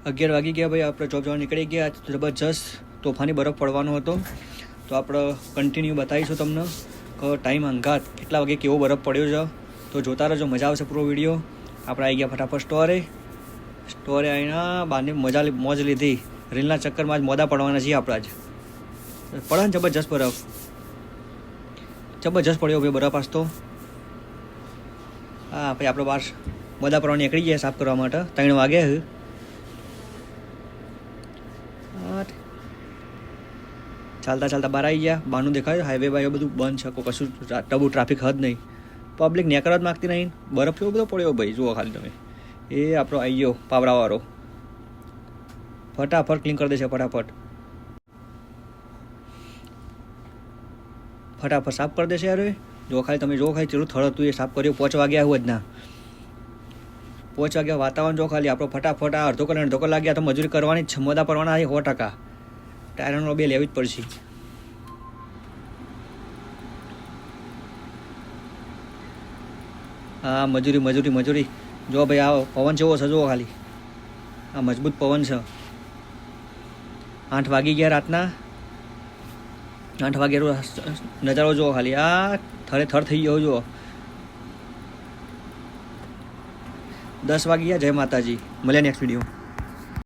11 વાગી ગયા ભાઈ, આપણે જોબ જવા નીકળી ગયા. જબરજસ્ત તોફાની બરફ પડવાનો હતો, તો આપણે કન્ટિન્યુ બતાવીશું તમને કે ટાઈમ અંગાત કેટલા વાગે કેવો બરફ પડ્યો છે. તો જોતા રહેજો, મજા આવશે પૂરો વિડીયો. આપણે આવી ગયા ફટાફટ સ્ટોરે આવીને બહારની મોજ લીધી. રીલના ચક્કરમાં જ મોદા પડવાના છીએ આપણા જ. પડે ને જબરજસ્ત બરફ, જબરજસ્ત પડ્યો ભાઈ બરફ આજ તો. હા ભાઈ, આપણે બહાર મોદા પડવા નીકળી ગયા સાફ કરવા માટે. 3 વાગ્યા. ચાલતા બહાર આવી ગયા. બહારનું દેખાય હાઈવે બાઈવે બધું બંધ છે, કોઈ કશું ટબુ ટ્રાફિક હદ નહીં. પબ્લિક નેકરવા જ માગતી નહીં. બરફ કેવો બધો પડ્યો ભાઈ, જુઓ ખાલી તમે. એ આપણો આવી ગયો પાવડાવાળો, ફટાફટ ક્લીન કરી દેશે. ફટાફટ સાફ કરી દેશે યાર. જો ખાલી તમે જો ખાલી ચેરું થળ હતું એ સાફ કર્યું. 5 વાગ્યા આવું જ ના, 5 વાગ્યા વાતાવરણ જો ખાલી. આપણો ફટાફટ આ અડધો કલાક ગયા તો મજૂરી કરવાની જ છે. મોદા પડવાના 100%. ટાયરનો બે લેવી જ પડશે. હા, મજૂરી જો ભાઈ. આ પવન જેવો છે, જુઓ ખાલી. આ મજબૂત પવન છે. 8 વાગી ગયા રાતના. 8 વાગ્યાનો નજારો જુઓ ખાલી. આ થર થઈ ગયો જુઓ. 10 વાગી ગયા. જય માતાજી. મળ્યા નેક્સ્ટ વિડીયો.